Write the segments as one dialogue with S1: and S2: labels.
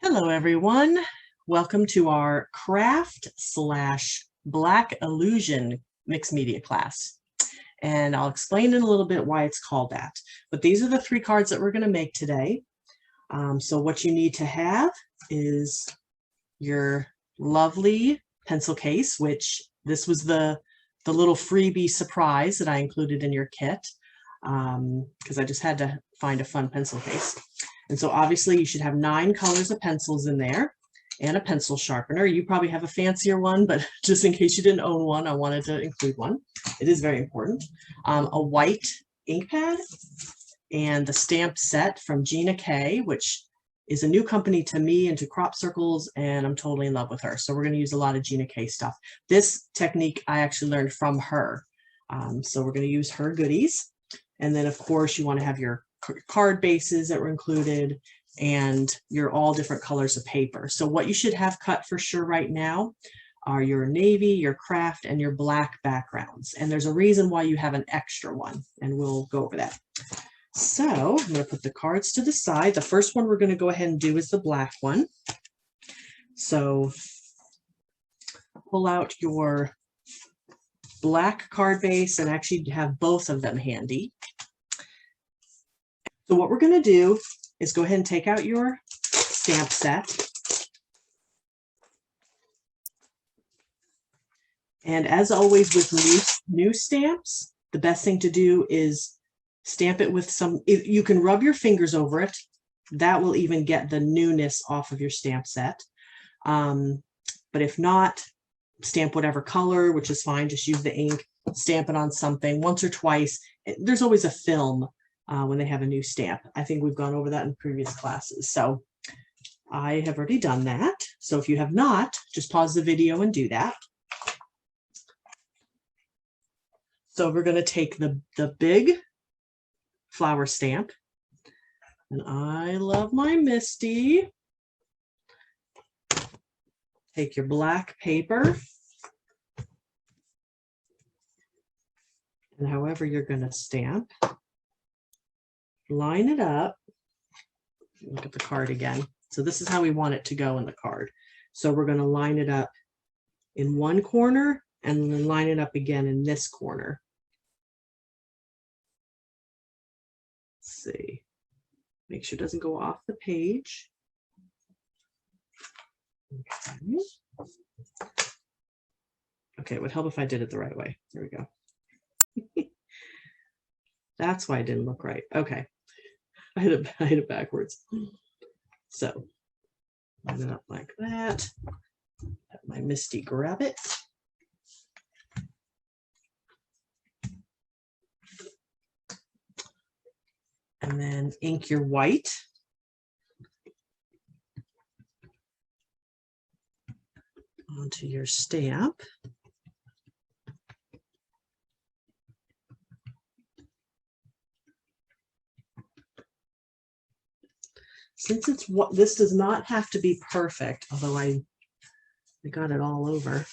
S1: Hello, everyone. Welcome to our craft/black illusion mixed media class. And I'll explain in a little bit why it's called that. But these are the three cards that we're going to make today. So what you need to have is your lovely pencil case, which this was the little freebie surprise that I included in your kit, because I just had to find a fun pencil case. And so obviously you should have 9 colors of pencils in there and a pencil sharpener. You probably have a fancier one, but just in case you didn't own one, I wanted to include one. It is very important. A white ink pad and the stamp set from Gina K, which is a new company to me and to Crop Circles, and I'm totally in love with her. So we're going to use a lot of Gina K stuff. This technique I actually learned from her. So we're going to use her goodies. And then, of course, you want to have your card bases that were included and your all different colors of paper. So what you should have cut for sure right now are your navy, your craft, and your black backgrounds. And there's a reason why you have an extra one, and we'll go over that. So I'm going to put the cards to the side. The first one we're going to go ahead and do is the black one. So pull out your black card base and actually have both of them handy. So what we're going to do is go ahead and take out your stamp set. And as always with new stamps, the best thing to do is stamp it with some, you can rub your fingers over it. That will even get the newness off of your stamp set. But if not, stamp whatever color, which is fine. Just use the ink, stamp it on something once or twice. There's always a film when they have a new stamp. I think we've gone over that in previous classes. So I have already done that. So if you have not, just pause the video and do that. So we're going to take the big flower stamp. And I love my Misty. Take your black paper. And however you're going to stamp, line it up. Look at the card again. So this is how we want it to go in the card. So we're going to line it up in one corner and then line it up again in this corner. Let's see. Make sure it doesn't go off the page. Okay, it would help if I did it the right way. There we go. That's why it didn't look right. Okay. I had it backwards. So line it up like that. Have my Misty grab it. And then ink your white. Onto your stamp. Since it's what this does not have to be perfect, although I got it all over.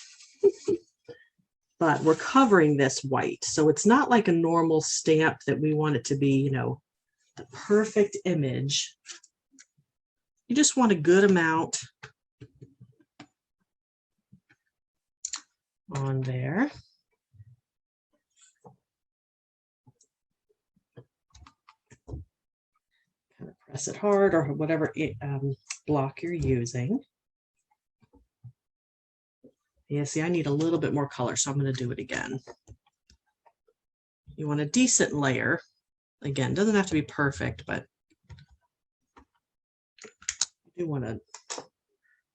S1: But we're covering this white. So it's not like a normal stamp that we want it to be, you know, the perfect image. You just want a good amount on there. Kind of press it hard or whatever block you're using. Yeah, see, I need a little bit more color, so I'm going to do it again. You want a decent layer. Again, doesn't have to be perfect, but you want to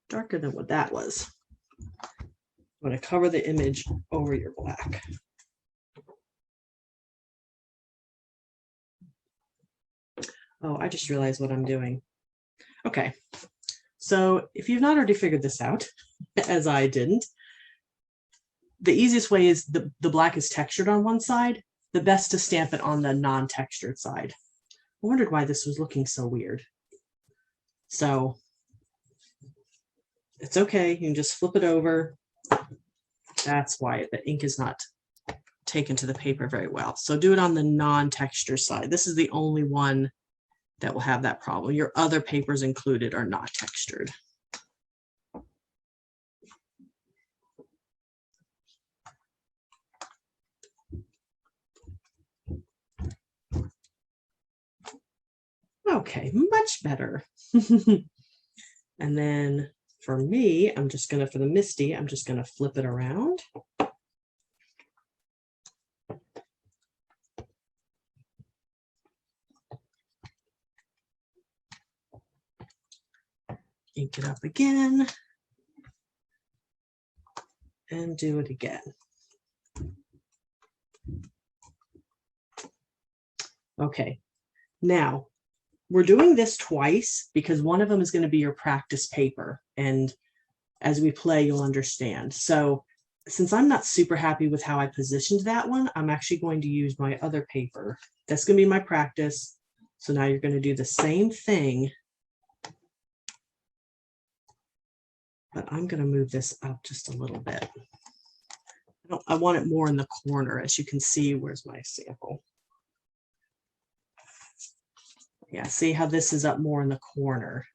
S1: darker than what that was. You want to cover the image over your black. Oh, I just realized what I'm doing. Okay, so if you've not already figured this out, as I didn't, the easiest way is the black is textured on one side. The best to stamp it on the non-textured side. I wondered why this was looking so weird. So it's okay. You can just flip it over. That's why the ink is not taken to the paper very well. So do it on the non-texture side. This is the only one that will have that problem. Your other papers included are not textured. Okay, much better. And then for me, I'm just gonna, for the Misty, I'm just gonna flip it around. Ink it up again. And do it again. Okay, now we're doing this twice because one of them is going to be your practice paper. And as we play, you'll understand. So since I'm not super happy with how I positioned that one, I'm actually going to use my other paper. That's going to be my practice. So now you're going to do the same thing. But I'm going to move this up just a little bit. I want it more in the corner. As you can see, where's my sample? Yeah, see how this is up more in the corner.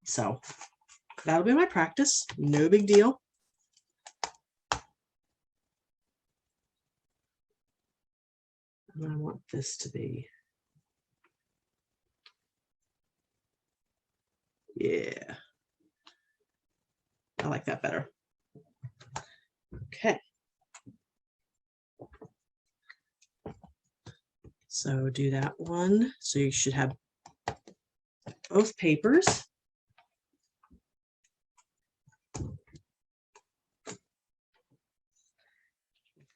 S1: So that'll be my practice. No big deal. And I want this to be, yeah, I like that better. Okay. So do that one. So you should have both papers.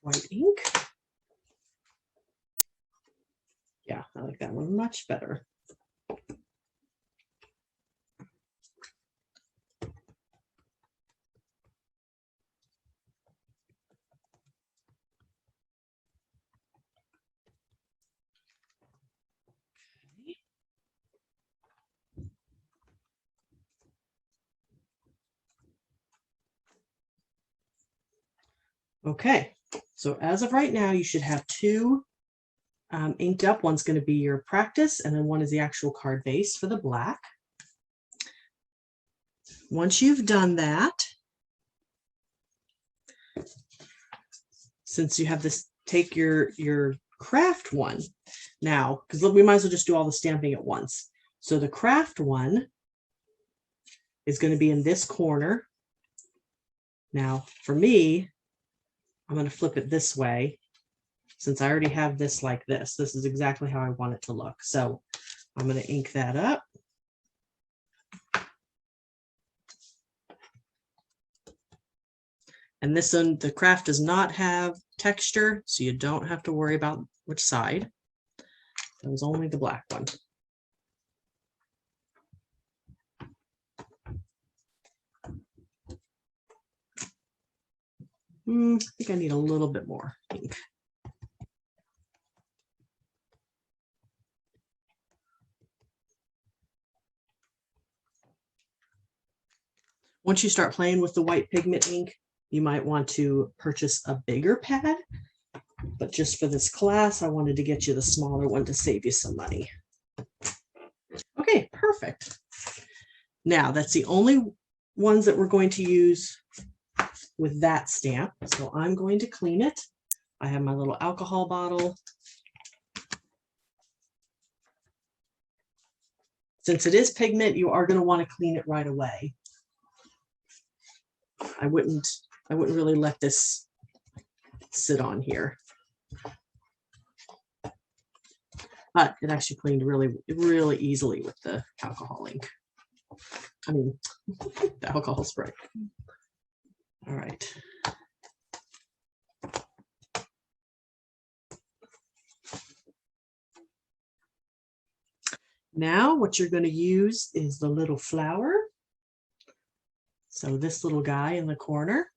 S1: White ink. Yeah, I like that one much better. Okay, so as of right now, you should have two inked up. One's going to be your practice, and then one is the actual card base for the black. Once you've done that, since you have this, take your craft one now, because we might as well just do all the stamping at once. So the craft one is going to be in this corner. Now, for me, I'm going to flip it this way. Since I already have this like this, this is exactly how I want it to look. So I'm going to ink that up. And this one, the craft does not have texture, so you don't have to worry about which side. It was only the black one. I think I need a little bit more ink. Once you start playing with the white pigment ink, you might want to purchase a bigger pad, but just for this class, I wanted to get you the smaller one to save you some money. Okay, perfect. Now that's the only ones that we're going to use with that stamp. So I'm going to clean it. I have my little alcohol bottle. Since it is pigment, you are going to want to clean it right away. I wouldn't really let this sit on here. But it actually cleaned really easily with the alcohol ink. I mean, the alcohol spray. All right. Now what you're going to use is the little flower. So this little guy in the corner.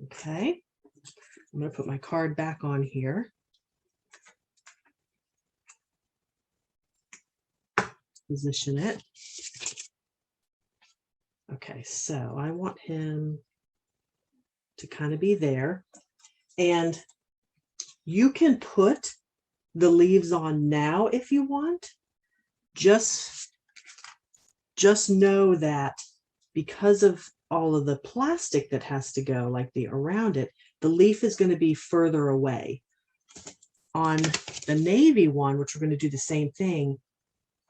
S1: Okay. I'm going to put my card back on here. Position it. Okay, so I want him to kind of be there. And you can put the leaves on now if you want. Just know that because of all of the plastic that has to go, like the around it, the leaf is going to be further away. On the navy one, which we're going to do the same thing,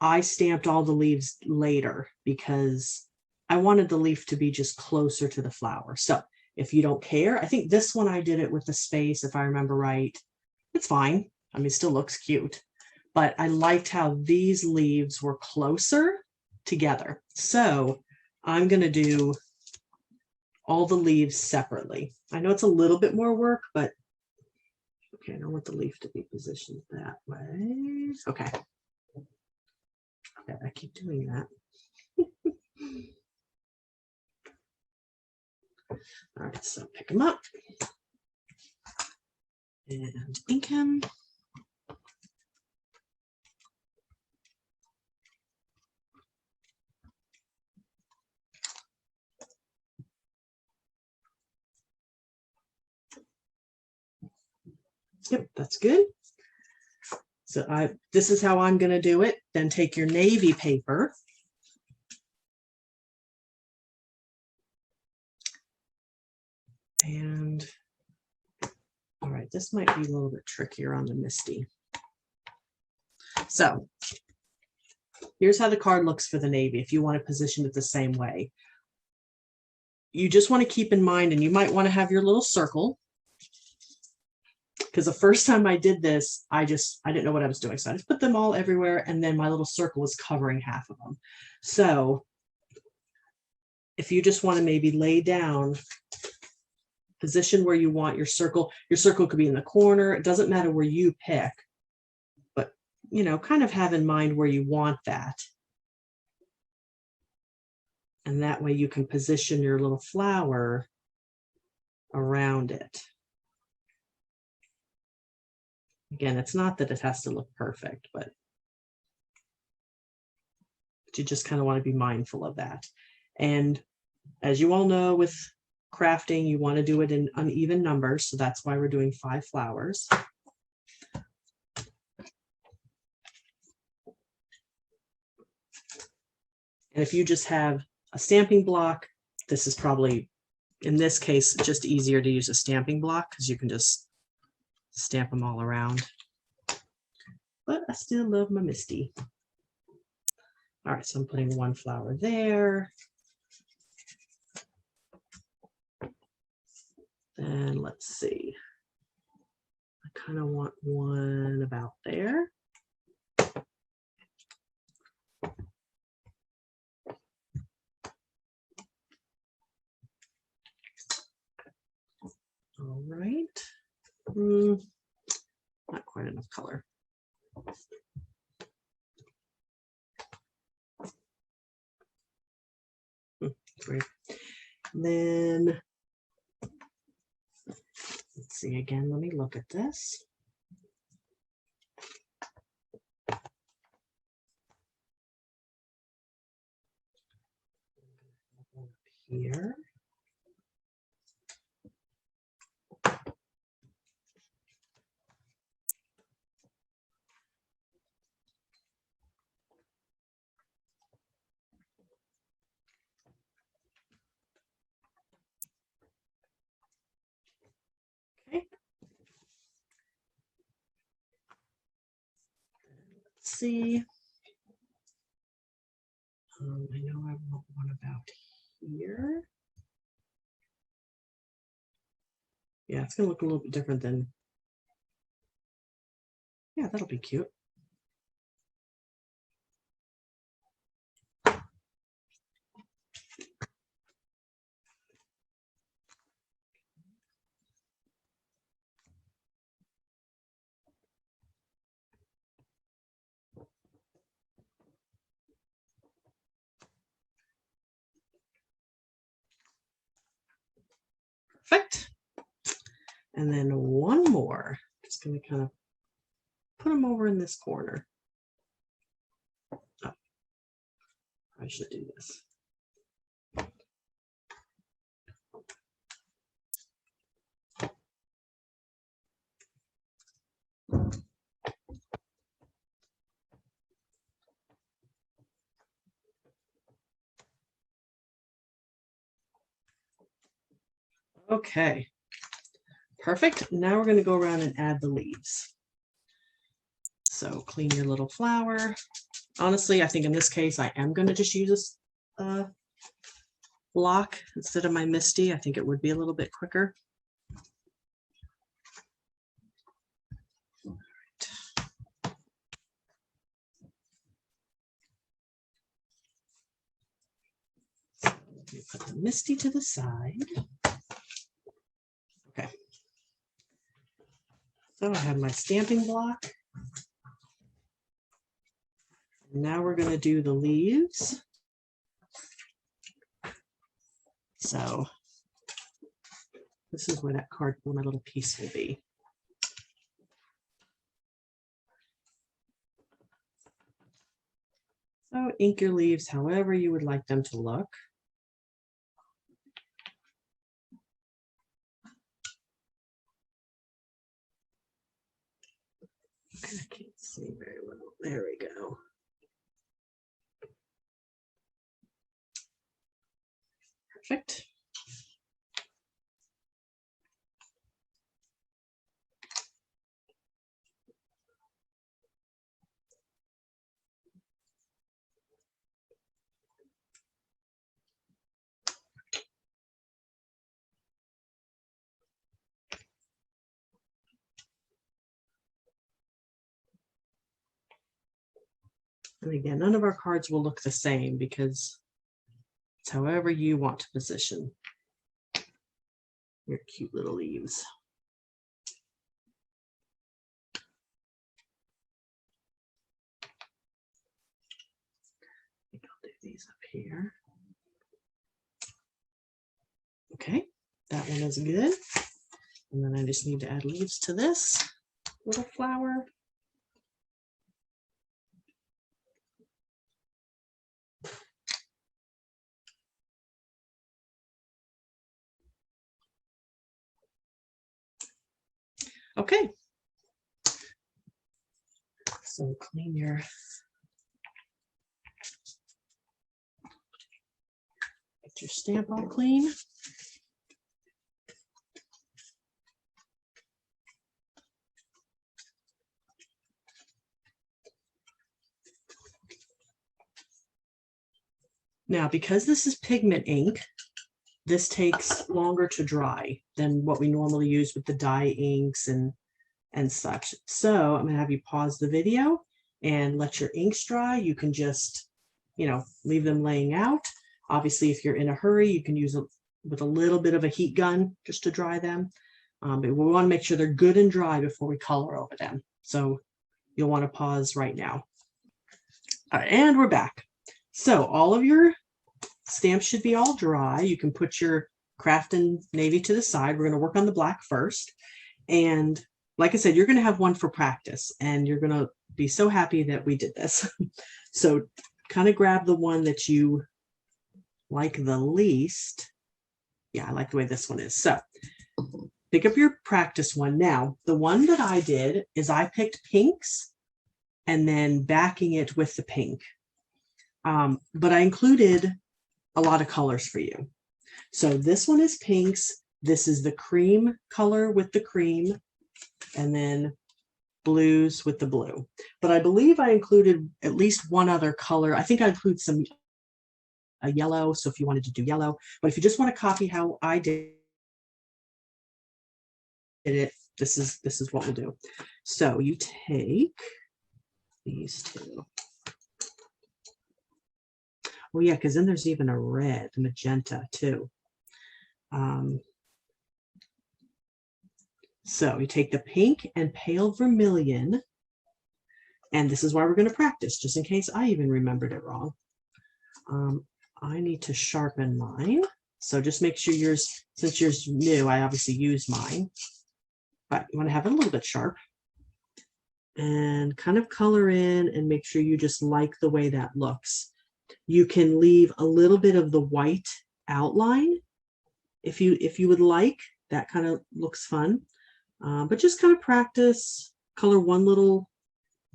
S1: I stamped all the leaves later because I wanted the leaf to be just closer to the flower. So if you don't care, I think this one I did it with the space, if I remember right. It's fine. I mean, it still looks cute, but I liked how these leaves were closer together. So I'm going to do all the leaves separately. I know it's a little bit more work, but okay, I don't want the leaf to be positioned that way. Okay. Okay, I keep doing that. All right, so pick them up and ink him. Yep, that's good. So this is how I'm going to do it. Then take your navy paper and all right, this might be a little bit trickier on the Misty. So here's how the card looks for the navy if you want to position it the same way. You just want to keep in mind, and you might want to have your little circle, because the first time I did this, I didn't know what I was doing. So I just put them all everywhere, and then my little circle was covering half of them. So if you just want to maybe lay down, position where you want your circle could be in the corner. It doesn't matter where you pick, but, you know, kind of have in mind where you want that. And that way you can position your little flower around it. Again, it's not that it has to look perfect, but you just kind of want to be mindful of that. And as you all know, with crafting, you want to do it in uneven numbers. So that's why we're doing 5 flowers. And if you just have a stamping block, this is probably, in this case, just easier to use a stamping block because you can just stamp them all around. But I still love my Misty. All right, so I'm putting 1 flower there. And let's see. I kind of want one about there. All right. Not quite enough color. Great. Then let's see again. Let me look at this. Here. Okay. Let's see. I know I want one about here. Yeah, it's going to look a little bit different than. Yeah, that'll be cute. Perfect. And then one more. Just going to kind of put them over in this corner. Oh, I should do this. Okay, perfect. Now we're going to go around and add the leaves. So clean your little flower. Honestly, I think in this case, I am going to just use a block instead of my MISTI. I think it would be a little bit quicker. Put the MISTI to the side. Okay. So I have my stamping block. Now we're going to do the leaves. So this is where that card, where my little piece will be. So ink your leaves however you would like them to look. Okay, I can't see very well. There we go. Perfect. And again, none of our cards will look the same because it's however you want to position your cute little leaves. I think I'll do these up here. Okay, that one is good. And then I just need to add leaves to this little flower. Okay. So clean your get your stamp all clean. Now, because this is pigment ink, this takes longer to dry than what we normally use with the dye inks and such. So I'm going to have you pause the video and let your inks dry. You can just, leave them laying out. Obviously, if you're in a hurry, you can use it with a little bit of a heat gun just to dry them. But we want to make sure they're good and dry before we color over them. So you'll want to pause right now. All right, and we're back. So all of your stamps should be all dry. You can put your craft and navy to the side. We're going to work on the black first. And like I said, you're going to have one for practice and you're going to be so happy that we did this. So kind of grab the one that you like the least. Yeah, I like the way this one is. So pick up your practice one. Now, the one that I did is I picked pinks and then backing it with the pink. But I included a lot of colors for you. So this one is pinks. This is the cream color with the cream, and then blues with the blue. But I believe I included at least one other color. I think I include a yellow. So if you wanted to do yellow, but if you just want to copy how I did it, this is what we'll do. So you take these two. Oh yeah, because then there's even a red, magenta too. So you take the pink and pale vermilion, and this is why we're going to practice, just in case I even remembered it wrong. I need to sharpen mine. So just make sure yours, since yours new, I obviously use mine, but you want to have it a little bit sharp. And kind of color in and make sure you just like the way that looks. You can leave a little bit of the white outline if you would like. That kind of looks fun. But just kind of practice. Color one little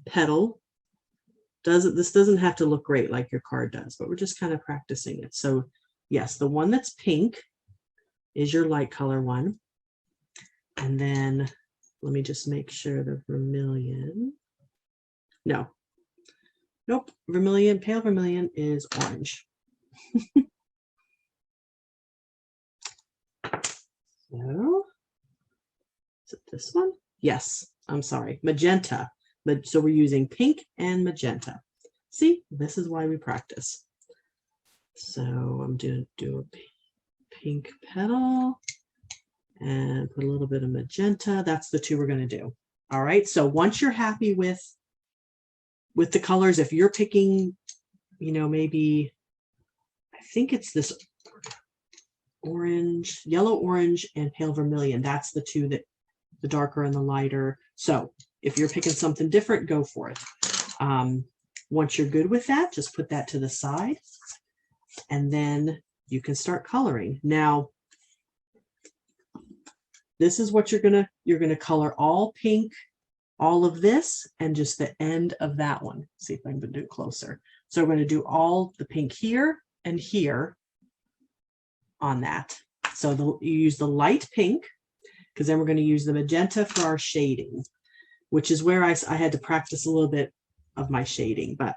S1: petal. This doesn't have to look great like your card does, but we're just kind of practicing it. So yes, the one that's pink, is your light color one. And then let me just make sure the vermilion. No. Nope. Vermilion, pale vermilion is orange. So, is it this one? Yes. I'm sorry. Magenta. So we're using pink and magenta. See, this is why we practice. So I'm going to do a pink petal and put a little bit of magenta. That's the two we're going to do. All right. So once you're happy with the colors, if you're picking, you know, maybe, I think it's this orange, yellow, orange, and pale vermilion. That's the two that, the darker and the lighter. So if you're picking something different, go for it. Once you're good with that, just put that to the side, and then you can start coloring. Now, this is what you're gonna color all pink, all of this, and just the end of that one. See if I can do it closer. So we're going to do all the pink here and here on that. So you use the light pink, because then we're going to use the magenta for our shading, which is where I had to practice a little bit of my shading. But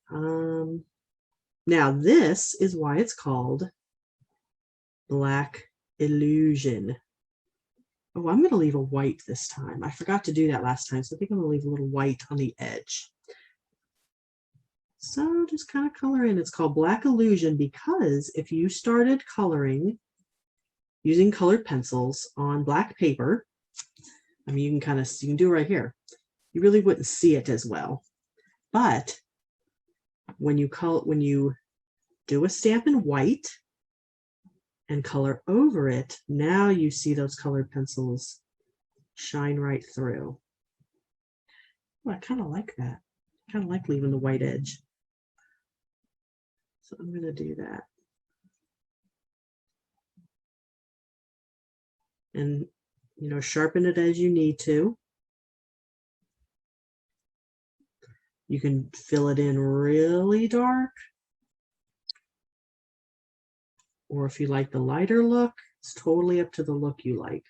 S1: now this is why it's called Black Illusion. Oh, I'm going to leave a white this time. I forgot to do that last time, so I think I'm going to leave a little white on the edge. So just kind of color in. It's called Black Illusion because if you started coloring using colored pencils on black paper, I mean, you can do it right here. You really wouldn't see it as well. But when you do a stamp in white and color over it, now you see those colored pencils shine right through. Oh, I kind of like that. I kind of like leaving the white edge. So I'm going to do that. And, you know, sharpen it as you need to. You can fill it in really dark. Or if you like the lighter look, it's totally up to the look you like.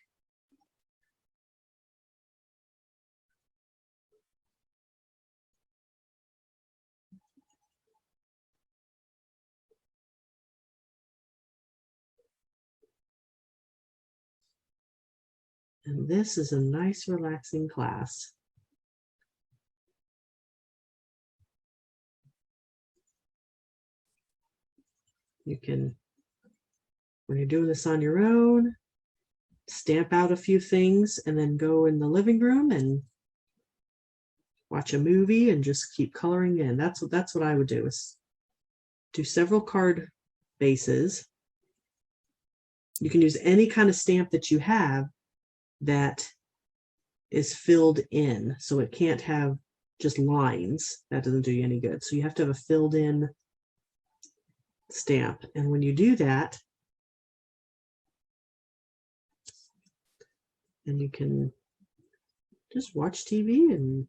S1: And this is a nice, relaxing class. You can, when you're doing this on your own, stamp out a few things and then go in the living room and watch a movie and just keep coloring in. That's what I would do, is do several card bases. You can use any kind of stamp that you have that is filled in, so it can't have just lines. That doesn't do you any good. So you have to have a filled in stamp. And when you do that, then you can just watch TV and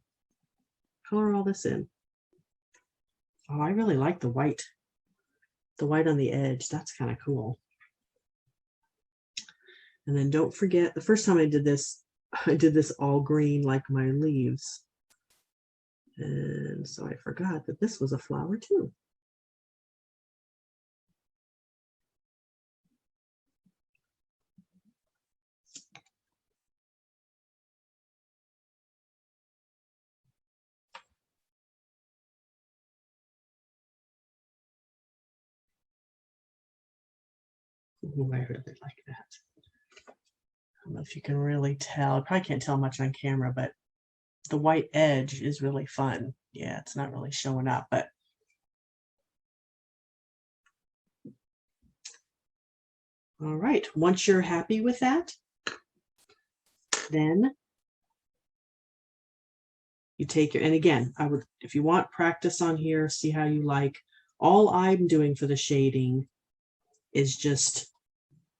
S1: color all this in. Oh, I really like the white on the edge. That's kind of cool. And then don't forget, the first time I did this all green like my leaves. And so I forgot that this was a flower too. Ooh, I really like that. I don't know if you can really tell. I probably can't tell much on camera, but the white edge is really fun. Yeah, it's not really showing up, but all right. Once you're happy with that, then you take your, and again, I would, if you want practice on here, see how you like. All I'm doing for the shading is just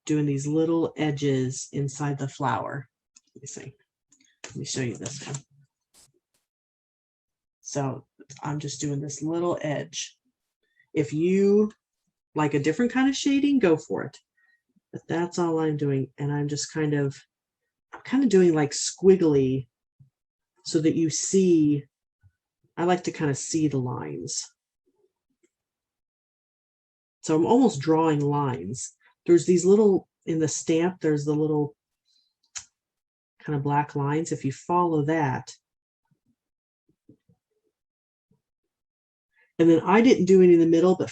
S1: doing these little edges inside the flower. Let me see. Let me show you this one. So I'm just doing this little edge. If you like a different kind of shading, go for it. But that's all I'm doing. And I'm just kind of doing like squiggly so that you see, I like to kind of see the lines. So I'm almost drawing lines. There's these little, in the stamp, there's the little kind of black lines. If you follow that, and then I didn't do any in the middle, but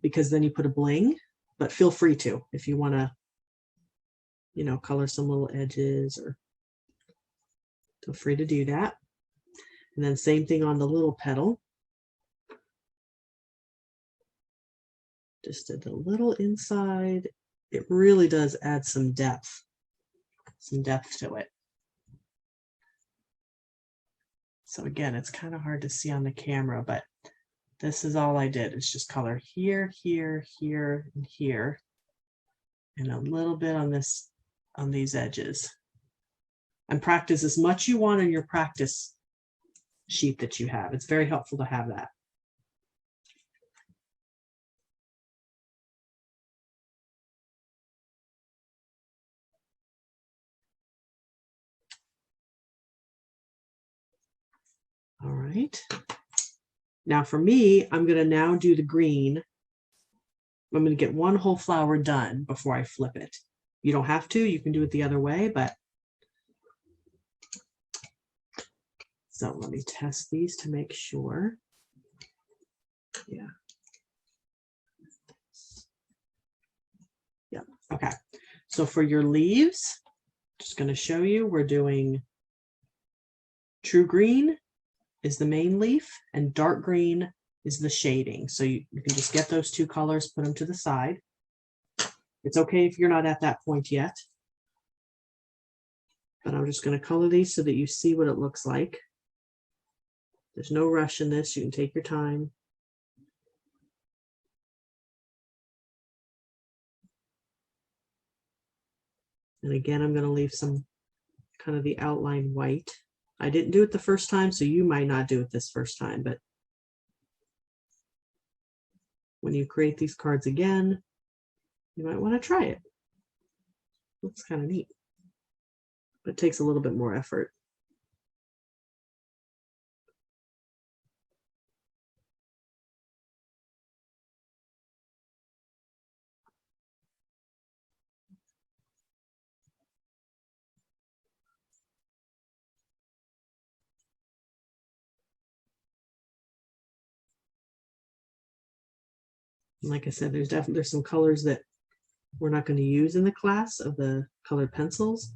S1: because then you put a bling, but feel free to, if you want to, you know, color some little edges, or feel free to do that. And then same thing on the little petal. Just did a little inside. It really does add some depth to it. So again, it's kind of hard to see on the camera, but this is all I did. It's just color here, here, here, and here, and a little bit on this, on these edges. And practice as much you want on your practice sheet that you have. It's very helpful to have that. All right. Now for me, I'm going to now do the green. I'm going to get one whole flower done before I flip it. You don't have to, you can do it the other way, but so let me test these to make sure. Yeah. Yeah. Okay. So for your leaves, just going to show you, we're doing true green is the main leaf and dark green is the shading. So you can just get those two colors, put them to the side. It's okay if you're not at that point yet, but I'm just going to color these so that you see what it looks like. There's no rush in this. You can take your time. And again, I'm going to leave some kind of the outline white. I didn't do it the first time, so you might not do it this first time, but when you create these cards again, you might want to try it. Looks kind of neat, but it takes a little bit more effort. And like I said, there's some colors that we're not going to use in the class of the colored pencils,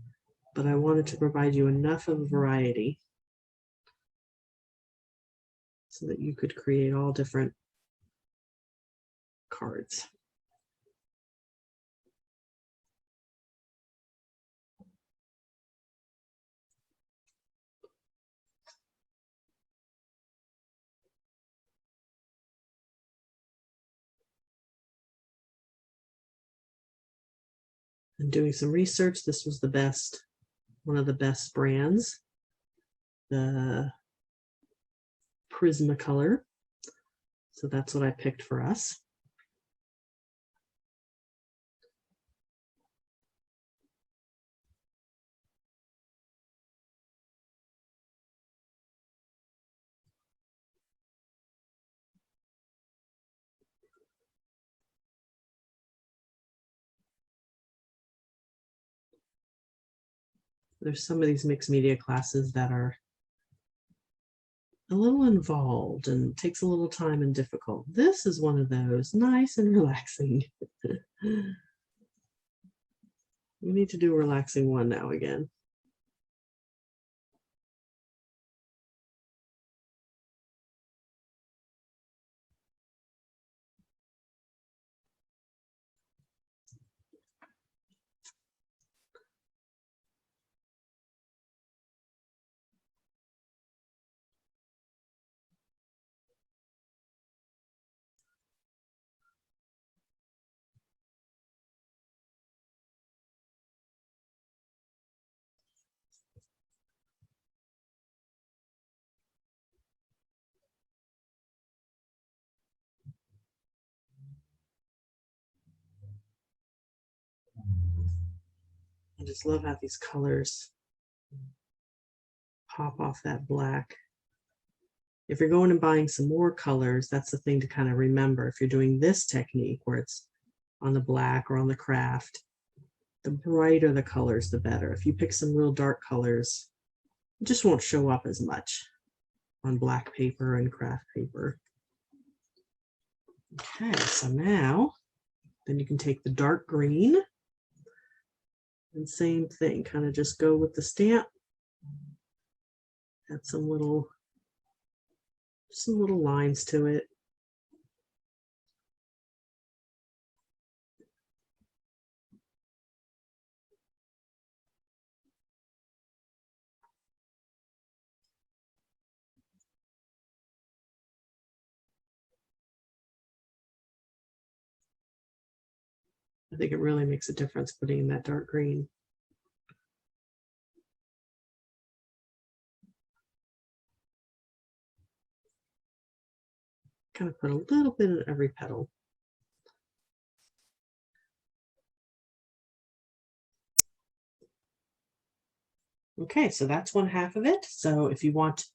S1: but I wanted to provide you enough of a variety so that you could create all different cards. And doing some research, this was the best, one of the best brands, the Prismacolor. So that's what I picked for us. There's some of these mixed media classes that are a little involved and takes a little time and difficult. This is one of those, nice and relaxing. We need to do a relaxing one now again. I just love how these colors pop off that black. If you're going and buying some more colors, that's the thing to kind of remember. If you're doing this technique where it's on the black or on the craft, the brighter the colors, the better. If you pick some real dark colors, it just won't show up as much on black paper and craft paper. Okay, so now, then you can take the dark green and same thing, kind of just go with the stamp. Add some little lines to it. I think it really makes a difference putting in that dark green. Kind of put a little bit in every petal. Okay, so that's one half of it. So if you want,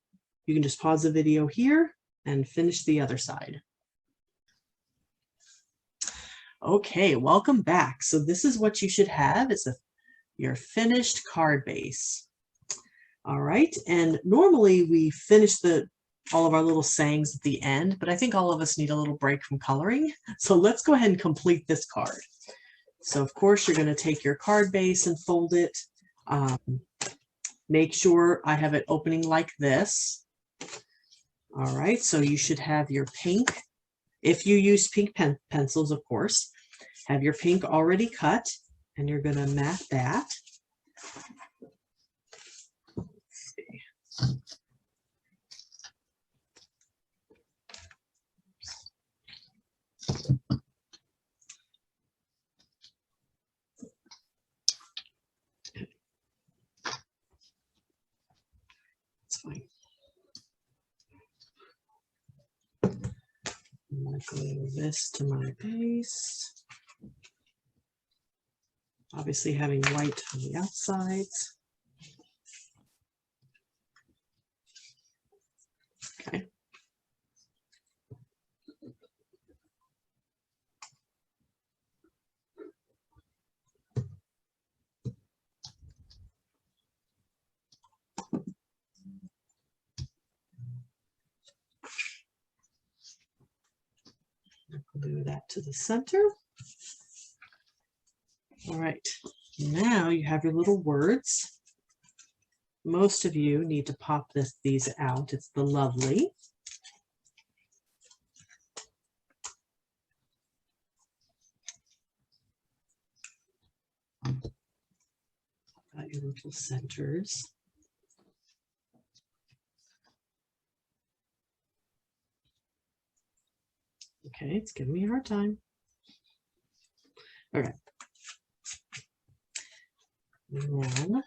S1: you can just pause the video here and finish the other side. Okay, welcome back. So this is what you should have is your finished card base. All right, and normally we finish all of our little sayings at the end, but I think all of us need a little break from coloring. So let's go ahead and complete this card. So of course you're going to take your card base and fold it. Make sure I have it opening like this. All right, so you should have your pink. If you use pink pencils, of course, have your pink already cut, and you're going to mat that. Let's see. It's fine. I'm going to glue this to my base. Obviously having white on the outsides. Okay. Glue that to the center. All right, now you have your little words. Most of you need to pop these out. It's the lovely. Got your little centers. Okay, it's giving me a hard time. Okay. And then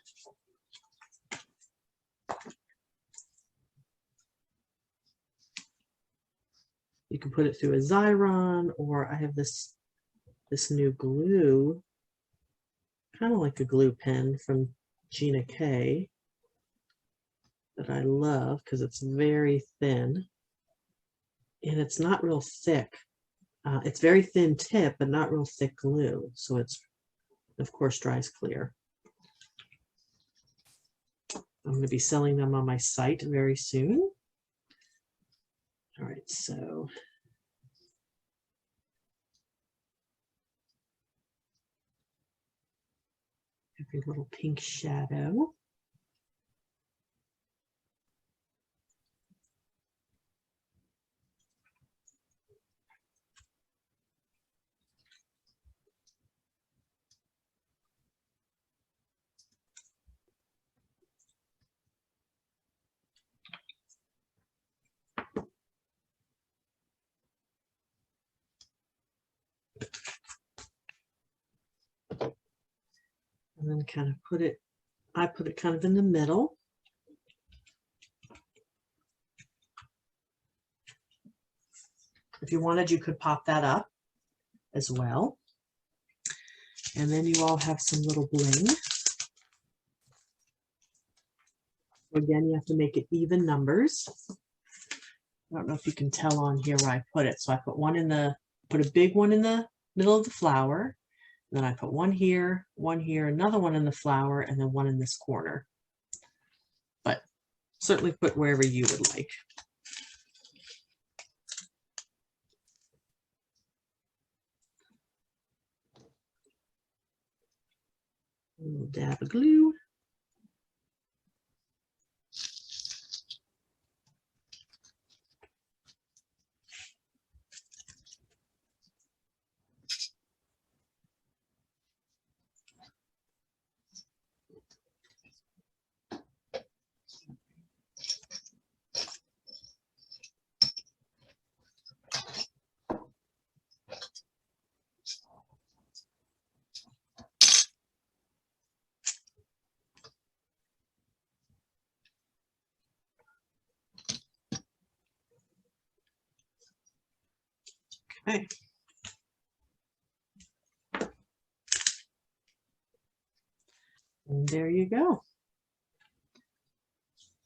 S1: you can put it through a Xyron, or I have this new glue, kind of like a glue pen from Gina K, that I love because it's very thin and it's not real thick. It's very thin tip, but not real thick glue. So it's, of course, dries clear. I'm going to be selling them on my site very soon. All right, so every little pink shadow. And then kind of I put it kind of in the middle. If you wanted, you could pop that up as well. And then you all have some little bling. Again, you have to make it even numbers. I don't know if you can tell on here where I put it. So I put put a big one in the middle of the flower. Then I put one here, another one in the flower, and then one in this corner. But certainly put wherever you would like. A little dab of glue. Okay. And there you go.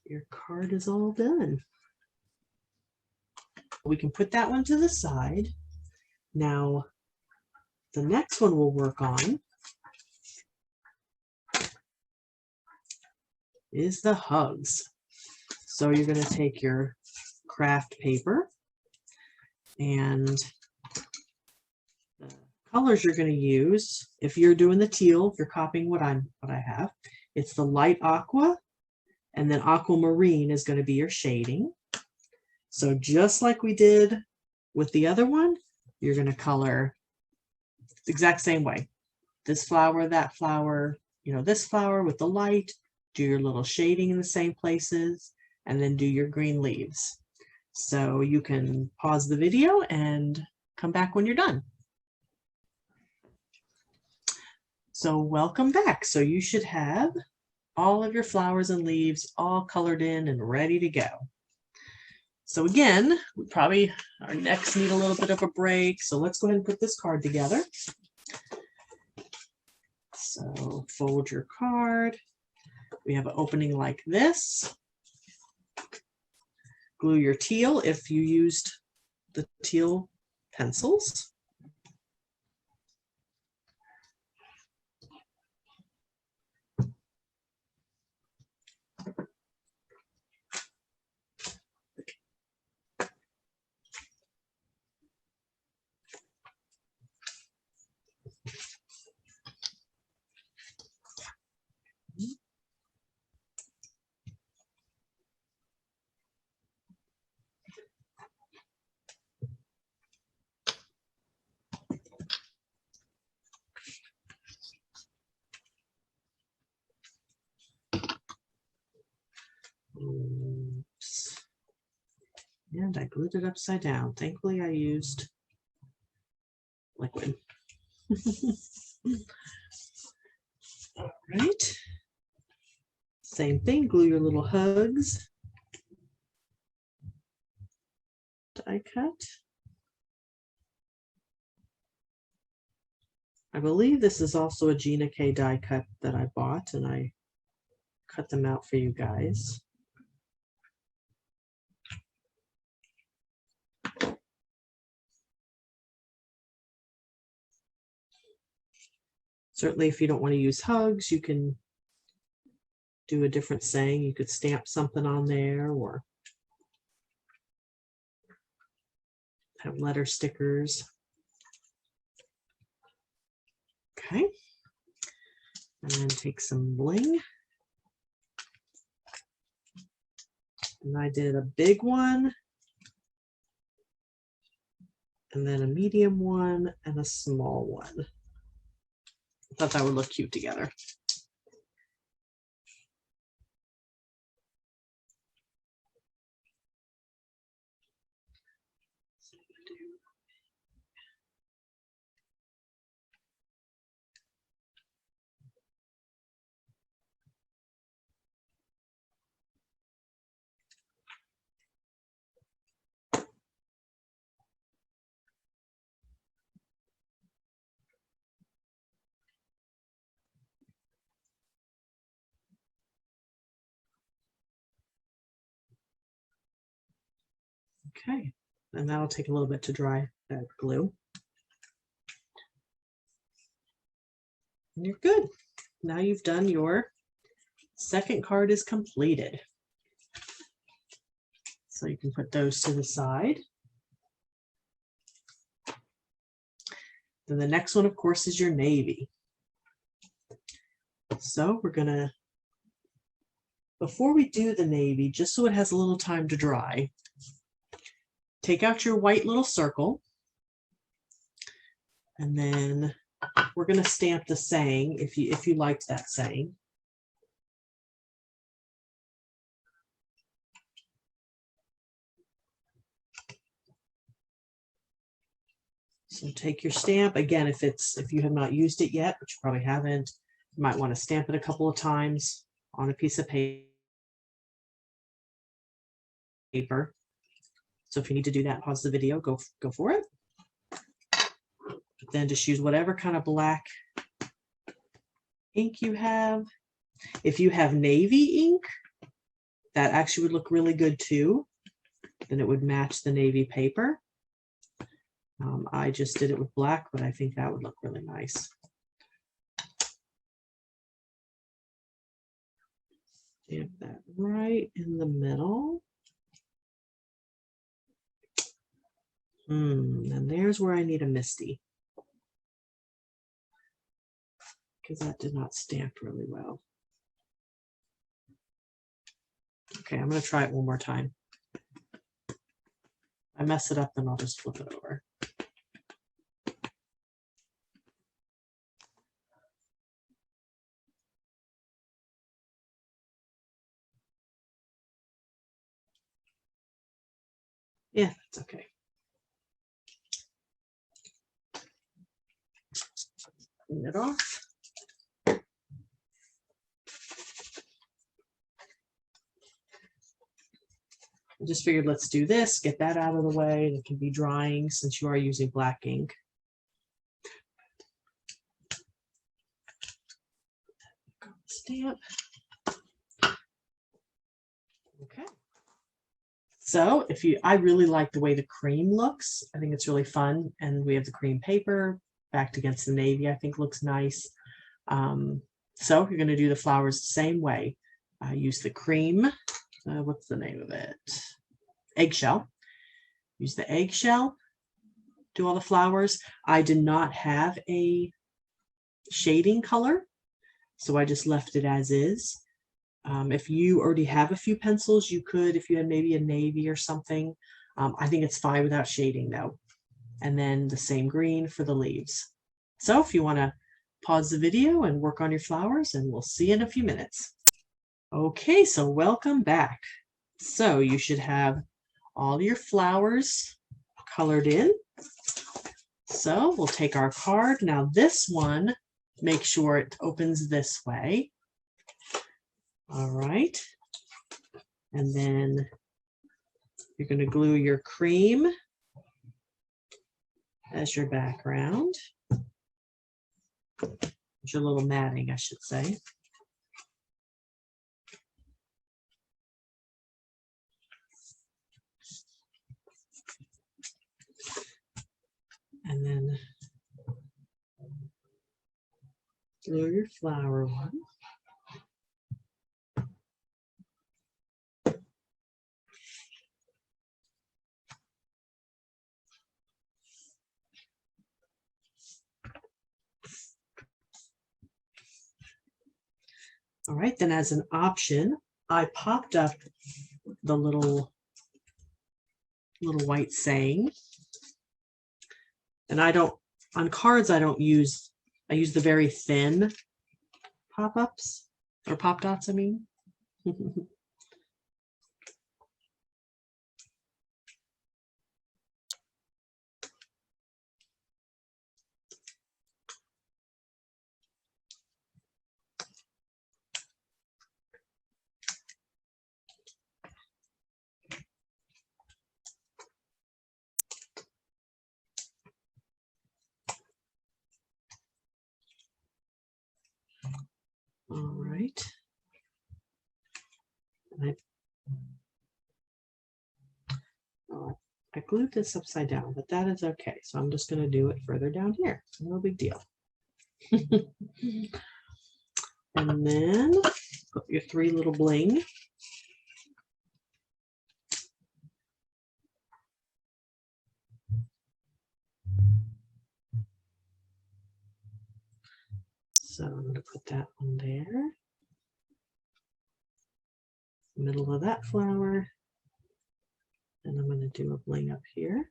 S1: Your card is all done. We can put that one to the side. Now, the next one we'll work on is the hugs. So you're going to take your craft paper and the colors you're going to use. If you're doing the teal, if you're copying what I have, it's the light aqua, and then aquamarine is going to be your shading. So just like we did with the other one, you're going to color the exact same way. This flower, that flower, this flower with the light, do your little shading in the same places, and then do your green leaves. So you can pause the video and come back when you're done. So welcome back. So you should have all of your flowers and leaves all colored in and ready to go. So again, our necks need a little bit of a break. So let's go ahead and put this card together. So fold your card. We have an opening like this. Glue your teal if you used the teal pencils. Oops. And I glued it upside down. Thankfully, I used liquid. All right. Same thing, glue your little hugs. Die cut. I believe this is also a Gina K die cut that I bought, and I cut them out for you guys. Certainly, if you don't want to use hugs, you can do a different saying. You could stamp something on there or have letter stickers. Okay. And then take some bling. And I did a big one, and then a medium one, and a small one. I thought that would look cute together. Okay, and that'll take a little bit to dry that glue. And you're good. Now you've done your second card is completed. So you can put those to the side. Then the next one, of course, is your navy. So we're gonna, before we do the navy, just so it has a little time to dry, take out your white little circle, and then we're gonna stamp the saying if you liked that saying. So take your stamp again. If you have not used it yet, which you probably haven't, you might want to stamp it a couple of times on a piece of paper. So if you need to do that, pause the video, go for it. But then just use whatever kind of black ink you have. If you have navy ink, that actually would look really good too. Then it would match the navy paper. I just did it with black, but I think that would look really nice. Stamp that right in the middle. And there's where I need a MISTI, because that did not stamp really well. Okay, I'm going to try it one more time. If I mess it up, then I'll just flip it over. Yeah, that's okay. Clean it off. I just figured let's do this, get that out of the way. It can be drying since you are using black ink. Stamp. Okay. So I really like the way the cream looks. I think it's really fun. And we have the cream paper backed against the navy, I think looks nice. So you're going to do the flowers the same way. Use the cream. What's the name of it? Eggshell. Use the eggshell. Do all the flowers. I did not have a shading color, so I just left it as is. If you already have a few pencils, you could, if you had maybe a navy or something. I think it's fine without shading though. And then the same green for the leaves. So if you want to pause the video and work on your flowers, and we'll see you in a few minutes. Okay, so welcome back. So you should have all your flowers colored in. So we'll take our card. Now this one, make sure it opens this way. All right. And then you're going to glue your cream as your background. Your little matting, I should say. And then glue your flower one. All right, then as an option, I popped up the little white saying. And I don't, on cards, I use the very thin pop-ups, or pop dots, I mean. All right. I glued this upside down, but that is okay. So I'm just going to do it further down here. No big deal. And then put your 3 little bling. So I'm going to put that one there. Middle of that flower. And I'm going to do a bling up here.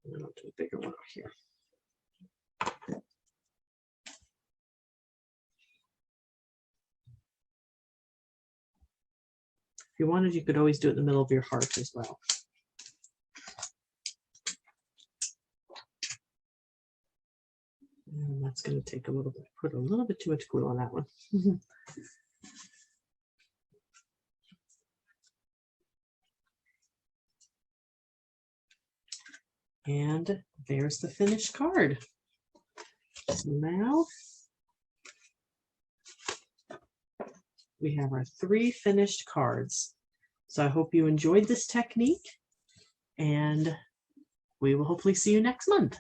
S1: And then I'll do a bigger one over here. If you wanted, you could always do it in the middle of your heart as well. And that's going to take a little bit, put a little bit too much glue on that one. And there's the finished card. So now we have our 3 finished cards. So I hope you enjoyed this technique, and we will hopefully see you next month.